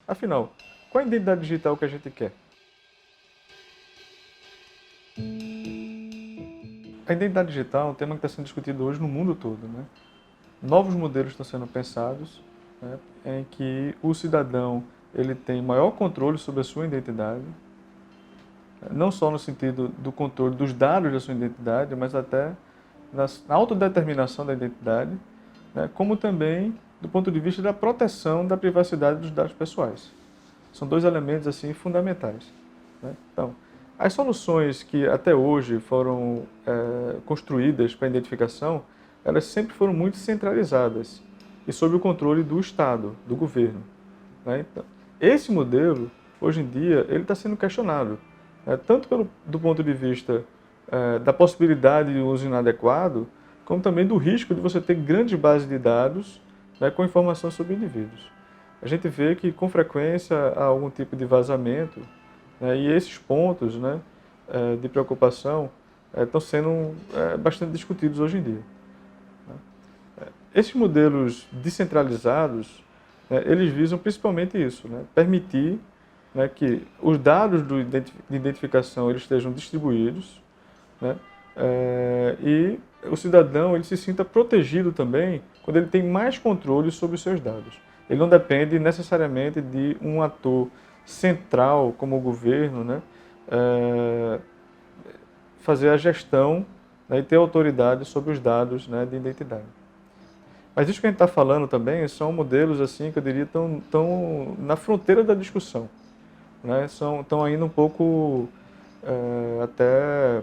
Afinal, qual é a identidade digital que a gente quer? A identidade digital é um tema que está sendo discutido hoje no mundo todo, né? Novos modelos estão sendo pensados, né, em que o cidadão ele tem maior controle sobre a sua identidade, não só no sentido do controle dos dados da sua identidade, mas até na autodeterminação da identidade, né, como também do ponto de vista da proteção da privacidade dos dados pessoais. São dois elementos assim fundamentais, né? Então, as soluções que até hoje foram construídas para a identificação, elas sempre foram muito centralizadas e sob o controle do Estado, do governo, né? Então, esse modelo, hoje em dia, ele está sendo questionado, tanto do ponto de vista da possibilidade de uso inadequado, como também do risco de você ter grandes bases de dados, né, com informações sobre indivíduos. A gente vê que com frequência há algum tipo de vazamento, né, e esses pontos, né, de preocupação estão sendo bastante discutidos hoje em dia. Esses modelos descentralizados, né, eles visam principalmente isso, né, permitir, né, que os dados de identificação eles estejam distribuídos, né, e o cidadão ele se sinta protegido também quando ele tem mais controle sobre os seus dados. Ele não depende necessariamente de um ator central como o governo, né, fazer a gestão, né, e ter autoridade sobre os dados, né, de identidade. Mas isso que a gente está falando também são modelos assim que eu diria tão na fronteira da discussão, né? Estão ainda um pouco até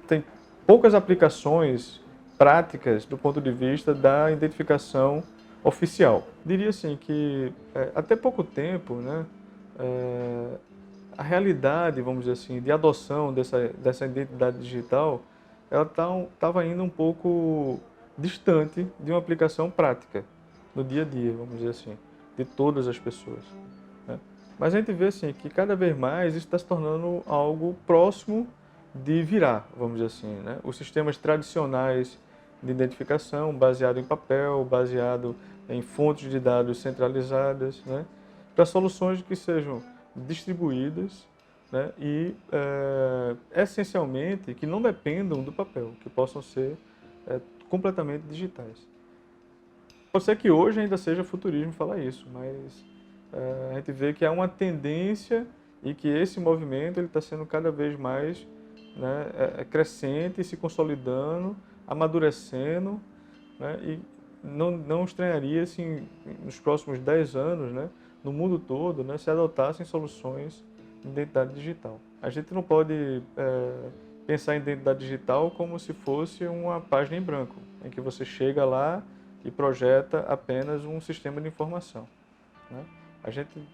tem poucas aplicações práticas do ponto de vista da identificação oficial. Diria assim que até pouco tempo, né, a realidade, vamos dizer assim, de adoção dessa identidade digital, ela estava ainda um pouco distante de uma aplicação prática no dia a dia, vamos dizer assim, de todas as pessoas, né? Mas a gente vê assim que cada vez mais isso está se tornando algo próximo de virar, vamos dizer assim, né? Os sistemas tradicionais de identificação, baseado em papel, baseado em fontes de dados centralizadas, né, para soluções que sejam distribuídas, né, e essencialmente que não dependam do papel, que possam ser completamente digitais. Pode ser que hoje ainda seja futurismo falar isso, mas a gente vê que há uma tendência e que esse movimento ele está sendo cada vez mais, né, crescente, se consolidando, amadurecendo, né, e não estranharia assim, nos próximos 10 anos, né, no mundo todo, né, se adotassem soluções de identidade digital. A gente não pode pensar em identidade digital como se fosse uma página em branco, em que você chega lá e projeta apenas um sistema de informação, né?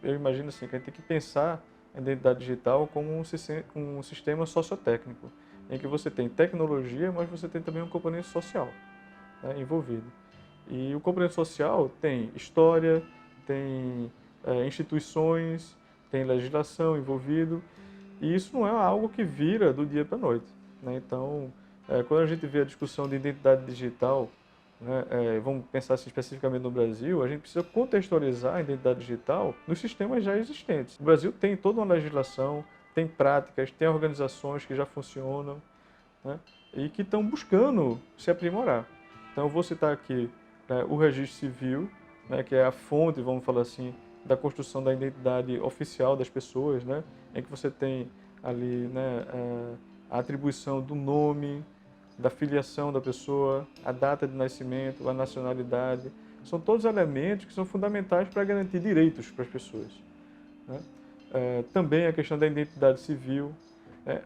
Eu imagino assim, que a gente tem que pensar a identidade digital como um sistema sociotécnico, em que você tem tecnologia, mas você tem também um componente social, né, envolvido. E o componente social tem história, tem instituições, tem legislação envolvido, e isso não é algo que vira do dia para a noite, né? Então, quando a gente vê a discussão de identidade digital, né, vamos pensar assim, especificamente no Brasil, a gente precisa contextualizar a identidade digital nos sistemas já existentes. O Brasil tem toda uma legislação, tem práticas, tem organizações que já funcionam, né, e que estão buscando se aprimorar. Então, eu vou citar aqui, né, o registro civil, né, que é a fonte, vamos falar assim, da construção da identidade oficial das pessoas, né, em que você tem ali, né, a atribuição do nome, da filiação da pessoa, a data de nascimento, a nacionalidade. São todos elementos que são fundamentais para garantir direitos para as pessoas, né? Também a questão da identidade civil.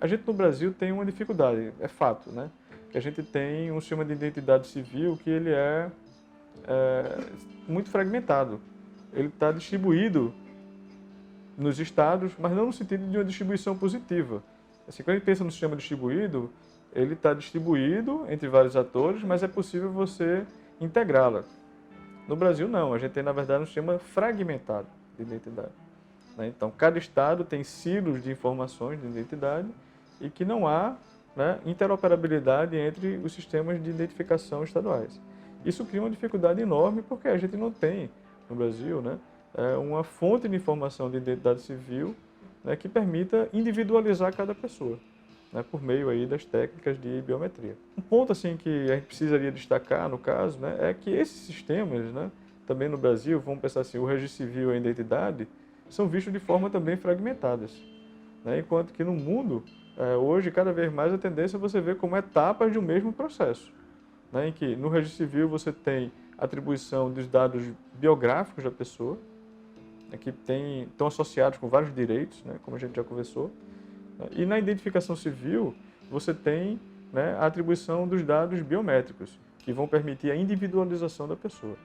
A gente no Brasil tem uma dificuldade, é fato, né? Que a gente tem um sistema de identidade civil que ele é muito fragmentado. Ele está distribuído nos estados, mas não no sentido de uma distribuição positiva. Assim, quando a gente pensa no sistema distribuído, ele está distribuído entre vários atores, mas é possível você integrá-la. No Brasil, não. A gente tem, na verdade, um sistema fragmentado de identidade, né? Então, cada estado tem silos de informações de identidade e que não há, né, interoperabilidade entre os sistemas de identificação estaduais. Isso cria uma dificuldade enorme porque a gente não tem, no Brasil, né, uma fonte de informação de identidade civil, né, que permita individualizar cada pessoa, né, por meio aí das técnicas de biometria. Um ponto assim que a gente precisaria destacar no caso, né, é que esses sistemas, né, também no Brasil, vamos pensar assim, o registro civil e a identidade são vistos de forma também fragmentadas, né, enquanto que no mundo, hoje, cada vez mais a tendência é você ver como etapas de um mesmo processo, né, em que no registro civil você tem atribuição dos dados biográficos da pessoa, né, que estão associados com vários direitos, né, como a gente já conversou. E na identificação civil, você tem, né, a atribuição dos dados biométricos, que vão permitir a individualização da pessoa.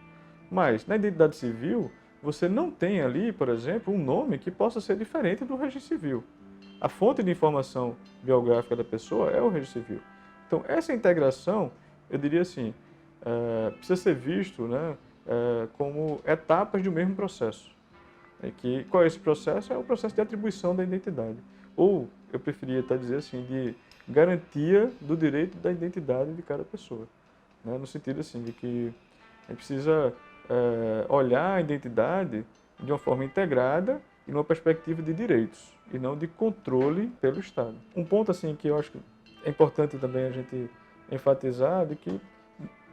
Mas, na identidade civil, você não tem ali, por exemplo, um nome que possa ser diferente do registro civil. A fonte de informação biográfica da pessoa é o registro civil. Então, essa integração, eu diria assim, precisa ser visto, né, como etapas de um mesmo processo. Qual é esse processo? É o processo de atribuição da identidade. Ou, eu preferia até dizer assim, de garantia do direito da identidade de cada pessoa. Né? No sentido assim, de que a gente precisa olhar a identidade de uma forma integrada e numa perspectiva de direitos, e não de controle pelo Estado. Um ponto assim que eu acho que é importante também a gente enfatizar é que,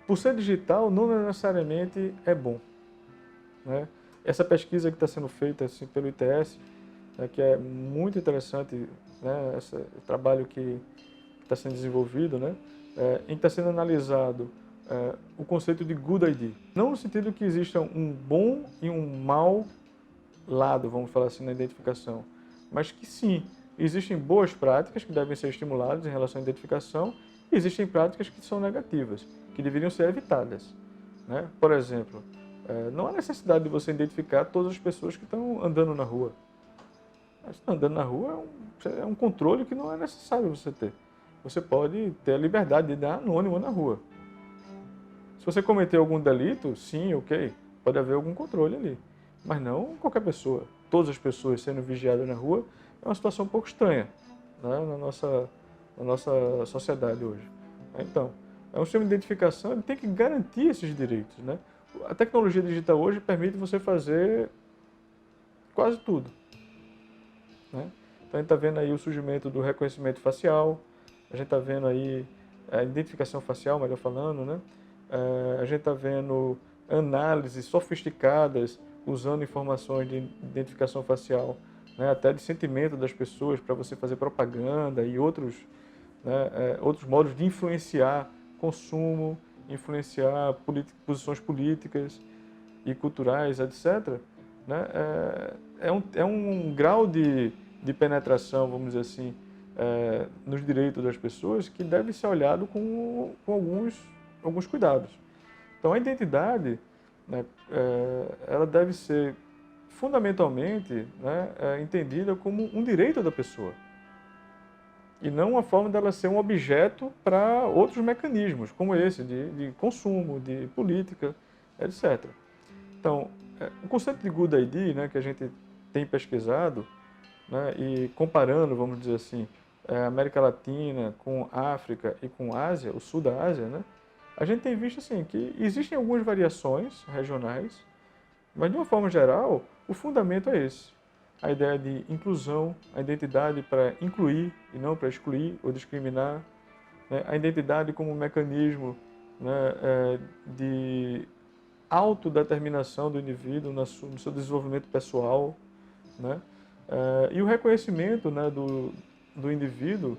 por ser digital, não necessariamente é bom. Né? Essa pesquisa que está sendo feita assim, pelo ITS, né, que é muito interessante, né, esse trabalho que está sendo desenvolvido, né, em que está sendo analisado o conceito de Good ID. Não no sentido que exista um bom e um mau lado, vamos falar assim, na identificação, mas que sim, existem boas práticas que devem ser estimuladas em relação à identificação e existem práticas que são negativas, que deveriam ser evitadas. Né? Por exemplo, não há necessidade de você identificar todas as pessoas que estão andando na rua. Andando na rua é um controle que não é necessário você ter. Você pode ter a liberdade de dar anônimo na rua. Se você cometer algum delito, sim, ok, pode haver algum controle ali. Mas não qualquer pessoa. Todas as pessoas sendo vigiadas na rua é uma situação um pouco estranha, né, na nossa sociedade hoje. Então, é um sistema de identificação, ele tem que garantir esses direitos. Né? A tecnologia digital hoje permite você fazer quase tudo. Né? Então a gente está vendo aí o surgimento do reconhecimento facial, a gente está vendo aí a identificação facial, melhor falando, né? A gente está vendo análises sofisticadas usando informações de identificação facial, né? Até de sentimento das pessoas para você fazer propaganda e outros, né, outros modos de influenciar consumo, influenciar posições políticas e culturais, etc. Né? É um grau de penetração, vamos dizer assim, nos direitos das pessoas que deve ser olhado com alguns cuidados. Então, a identidade, né, ela deve ser fundamentalmente, né, entendida como um direito da pessoa e não uma forma dela ser um objeto para outros mecanismos, como esse, de consumo, de política, etc. Então, o conceito de Good ID, né, que a gente tem pesquisado, né, e comparando, vamos dizer assim, a América Latina com a África e com a Ásia, o sul da Ásia, né, a gente tem visto assim, que existem algumas variações regionais, mas de uma forma geral, o fundamento é esse. A ideia de inclusão, a identidade para incluir e não para excluir ou discriminar, né, a identidade como um mecanismo, né, de autodeterminação do indivíduo no seu desenvolvimento pessoal, né? E o reconhecimento, né, do indivíduo,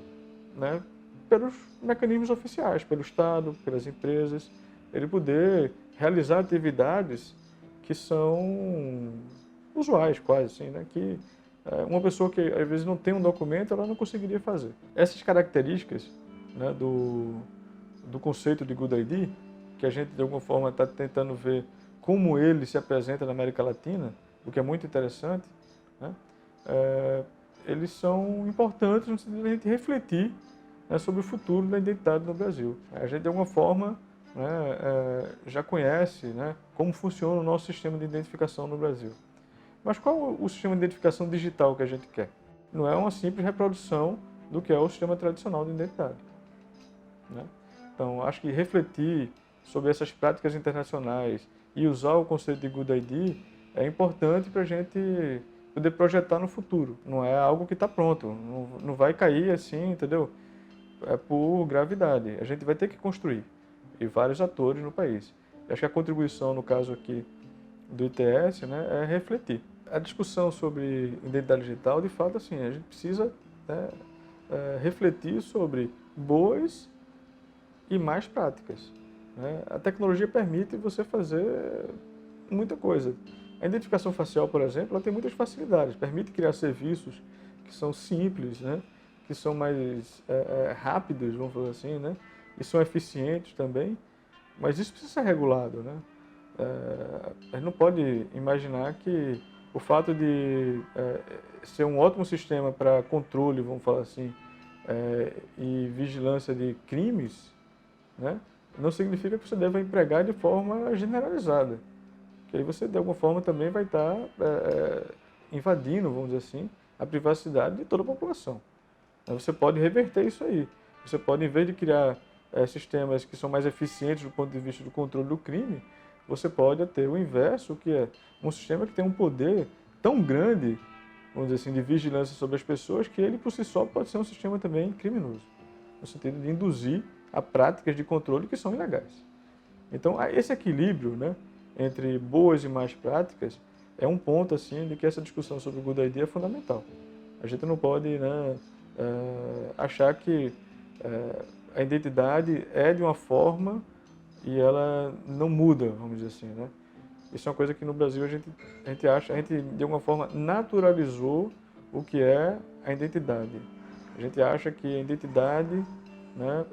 né, pelos mecanismos oficiais, pelo Estado, pelas empresas, ele poder realizar atividades que são usuais, quase assim, né, que uma pessoa que às vezes não tem um documento, ela não conseguiria fazer. Essas características, né, do conceito de Good ID, que a gente de alguma forma está tentando ver como ele se apresenta na América Latina, o que é muito interessante, né? Eles são importantes no sentido de a gente refletir, né, sobre o futuro da identidade no Brasil. A gente de alguma forma, né, já conhece, né, como funciona o nosso sistema de identificação no Brasil. Mas qual o sistema de identificação digital que a gente quer? Não é uma simples reprodução do que é o sistema tradicional de identidade. Né? Então, acho que refletir sobre essas práticas internacionais e usar o conceito de Good ID é importante para a gente poder projetar no futuro. Não é algo que está pronto, não vai cair assim, entendeu? É por gravidade. A gente vai ter que construir, e vários atores no país. Eu acho que a contribuição, no caso aqui do ITS, né, é refletir. A discussão sobre identidade digital, de fato, assim, a gente precisa, né, refletir sobre boas e mais práticas, né? A tecnologia permite você fazer muita coisa. A identificação facial, por exemplo, ela tem muitas facilidades, permite criar serviços que são simples, né? Que são mais rápidos, vamos falar assim, né? E são eficientes também, mas isso precisa ser regulado, né? A gente não pode imaginar que o fato de ser um ótimo sistema para controle, vamos falar assim, e vigilância de crimes, né, não significa que você deva empregar de forma generalizada. Que aí você, de alguma forma, também vai estar invadindo, vamos dizer assim, a privacidade de toda a população. Você pode reverter isso aí. Você pode, em vez de criar sistemas que são mais eficientes do ponto de vista do controle do crime, você pode ter o inverso, que é um sistema que tem um poder tão grande, vamos dizer assim, de vigilância sobre as pessoas, que ele por si só pode ser um sistema também criminoso, no sentido de induzir a práticas de controle que são ilegais. Então, esse equilíbrio, né, entre boas e más práticas é um ponto assim de que essa discussão sobre o Good Idea é fundamental. A gente não pode, né, achar que a identidade é de uma forma e ela não muda, vamos dizer assim, né? Isso é uma coisa que no Brasil a gente de alguma forma naturalizou o que é a identidade. A gente acha que a identidade, né,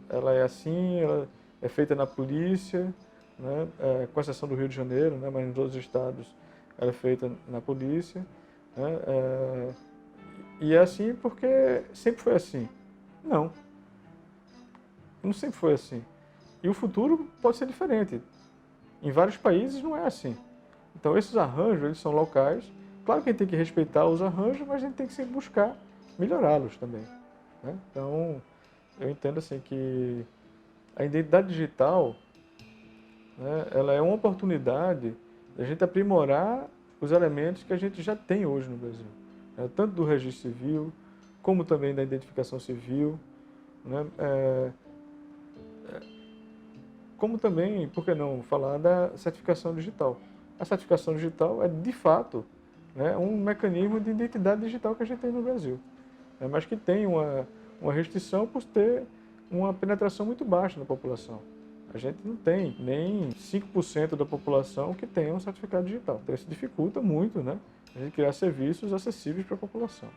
ela é assim, ela é feita na polícia, né, com exceção do Rio de Janeiro, né, mas em todos os estados ela é feita na polícia, né, e é assim porque sempre foi assim. Não, não sempre foi assim. E o futuro pode ser diferente. Em vários países não é assim. Então esses arranjos, eles são locais. Claro que a gente tem que respeitar os arranjos, mas a gente tem que sempre buscar melhorá-los também, né? Então, eu entendo assim que a identidade digital, né, ela é uma oportunidade de a gente aprimorar os elementos que a gente já tem hoje no Brasil, né? Tanto do registro civil, como também da identificação civil, né? Como também, por que não falar da certificação digital? A certificação digital é, de fato, né, um mecanismo de identidade digital que a gente tem no Brasil, né, mas que tem uma restrição por ter uma penetração muito baixa na população. A gente não tem nem 5% da população que tenha um certificado digital. Então isso dificulta muito, né, a gente criar serviços acessíveis para a população.